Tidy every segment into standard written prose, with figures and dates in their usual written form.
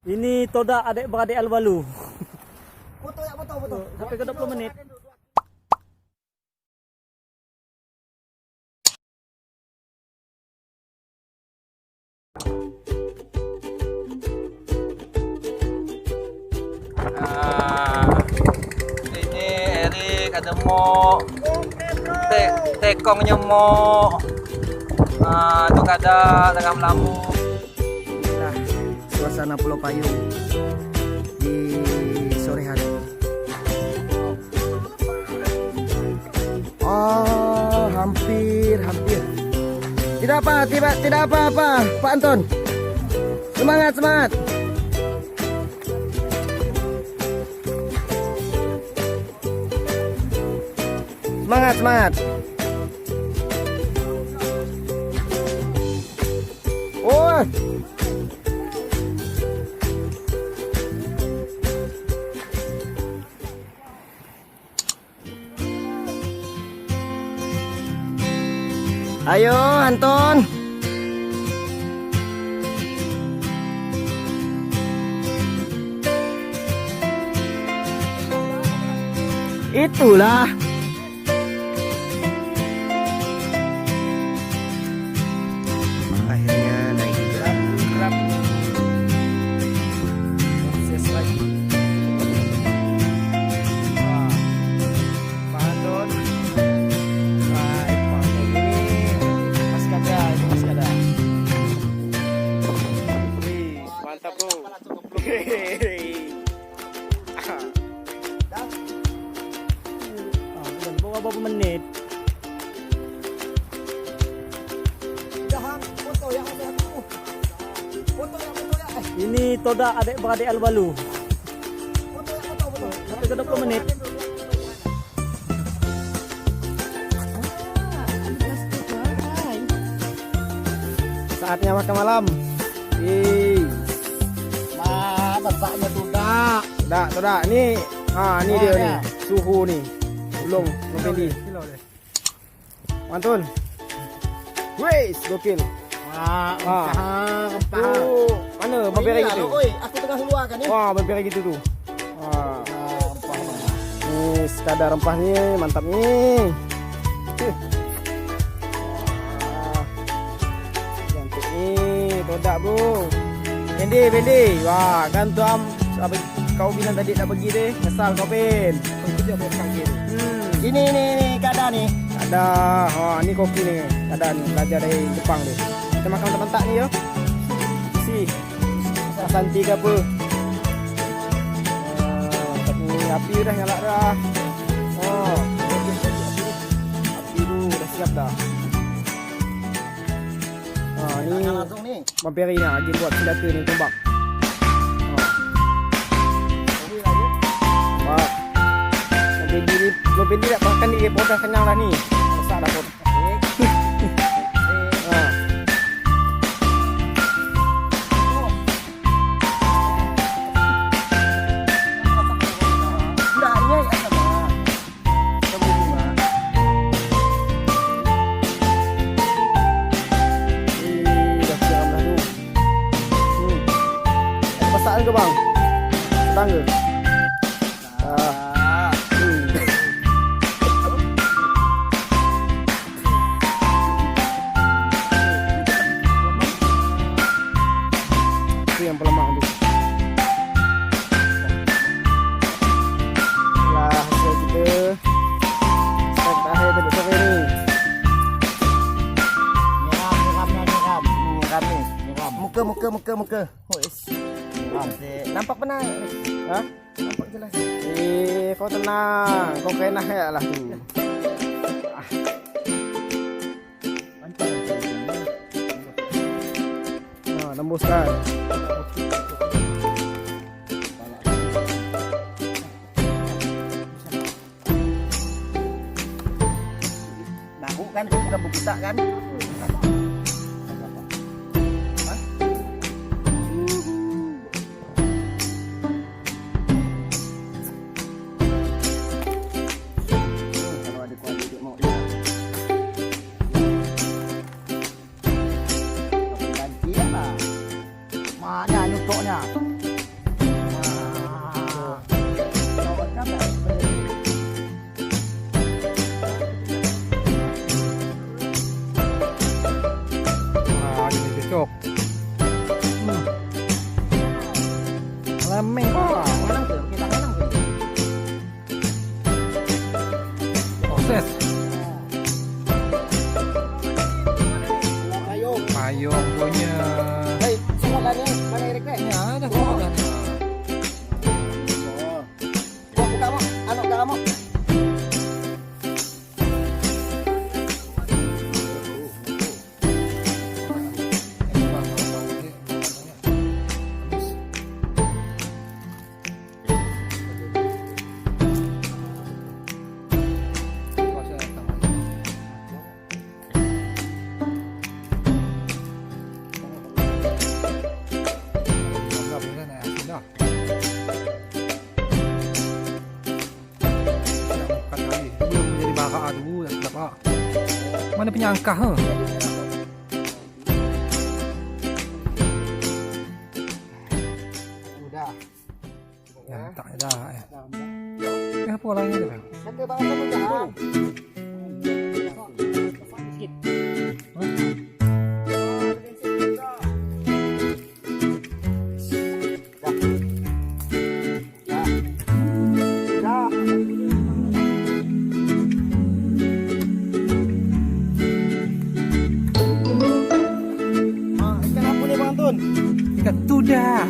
Ini todak adik-beradik Alwalu. Foto ya, foto. Sampai ke 20 menit. Ini Erik ada mau tekong nyemok. Itu kada dalam lampu. Nah, suasana Pulau Payung di sore hari. Oh, hampir. Tidak apa, Pak Anton. Semangat. Semangat. Oh. Ayo, Anton. Itulah. Akhirnya naik kerap. Proses lagi. Wah, Pak Anton. Baik, Pak Anton ini masih ada. Wih, mantap bro. Bawa berapa menit? Ini todak adik-beradik Alwalu. Sampai ke 20 menit. Saatnya makan malam. Bapaknya todak. Ini dia nih. Suhu nih. Belum pendi. Mantul. Wes, gokil. Rempah. Mana berpera gitu? Oi, aku tengah keluar kan ni. Wah, berpera gitu tuh. Rempah. Nih, sekadar rempah nih, mantap nih. Cantik nih, todak bro. Bendi. Wah, kan tuam kau bilang tadi nak pergi deh. Kesal kau pen. Ini kada nih. Kada. Oh, ini kopi nih. Kada nih, belajar dari Jepang deh. Kita makan mentah nih yo. Si. Santi ke apa? Tapi api dah nyala dah. Oh. Api dulu dah siap dah. Ini langsung nih. Mampiri nya lagi buat senjata ni tombak. Wah. Lebih tidak makan di podas kenyang dah ni. Masak dah pun. Pasal ke bang? Tangga. Itu yang pelemah tu. Itulah hasil kita. Step akhir tadi sore ni. Nyeram ni. Muka. Nampak benar. Ha? Nampak jelas. Kau tenang. Kau kena ya lah tu. Nembuskan. Tahu kan tu bukan buku tak kan? Mana nyukoknya? Ramai kok. Menang tu, kita menang tu. Proses. Payung punya. Hei, semua kan ni? Mana Erik ni? Ya, ada semua kan. Buka mo, ano ka mo? Aduh, dah sedap ah. Mana penyangkah ha? Sudah. Ya, tak dah. Apa lainnya dah? Kata bang apa dah? Ikan tuda.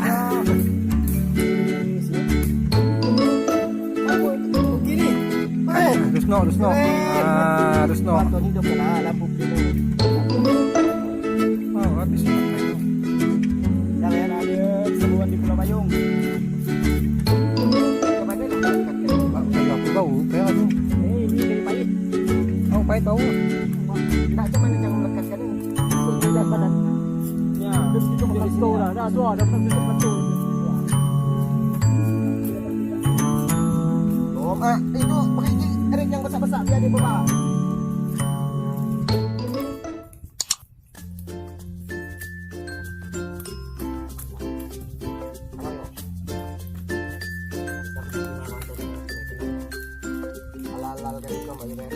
Begini. Rusno. Rusno. Bantuan hidup lah, lampu biru. Oh, habis. Kalian ada sebuah di Pulau Payung. Kemana nak? Kayu aku bau, kayak tu. Ini dari pahit. Oh, pahit bau. Tak cuma macam melekatkan ni. Sudah badan. Ya, terus itu betul lah. Dah tu ada betul. Oh, itu beri Erik yang besar-besar biar dia berbah. Halal kan itu bagi dia.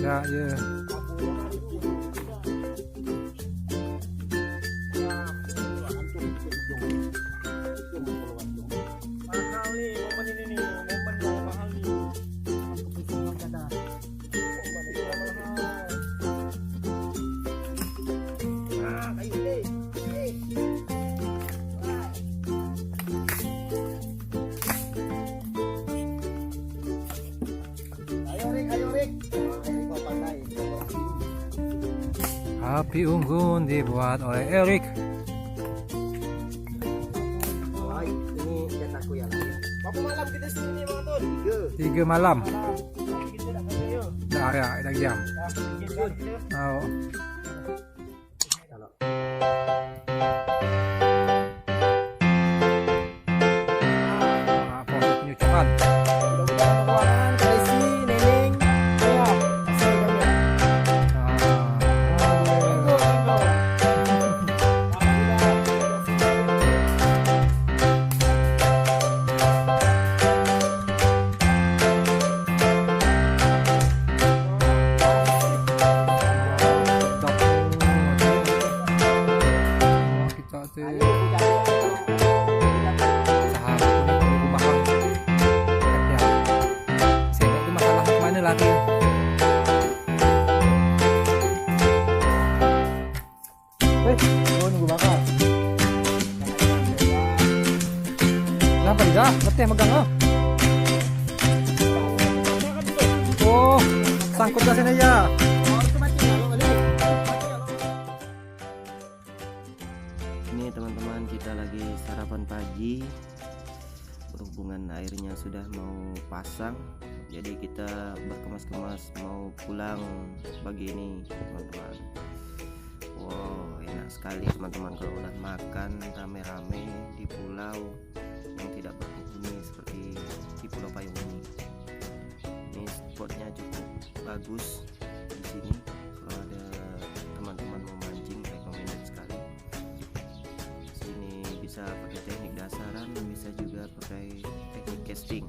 Ya, ya. Mahal ni momen ini nih, momen yang mahal nih. Kayu deh. Ayo Rik. Api unggun dibuat oleh Erik. Ini jataku yang lain. Berapa malam kita sini Bang Tun? 3 malam. Kita dah kerja ya. Dah ya, dah jam. Dah kerja kita. Oh. Proses penyucian. Mudah-mudahan keuangan Tracy, Neneng, saya hasil kami. Kenapa tidak? Letih megang ah. Oh, sangkut ke sini ya. Ini teman-teman, kita lagi sarapan pagi. Berhubungan airnya sudah mau pasang, jadi kita berkemas-kemas mau pulang pagi ini teman-teman. Wow, enak sekali teman-teman kalau udah makan rame-rame di pulau yang tidak berpenghuni seperti di Pulau Payung ini. Ini spotnya cukup bagus di sini. Kalau ada teman-teman mau mancing, recommended sekali. Di sini bisa pakai teknik dasaran, bisa juga pakai teknik casting.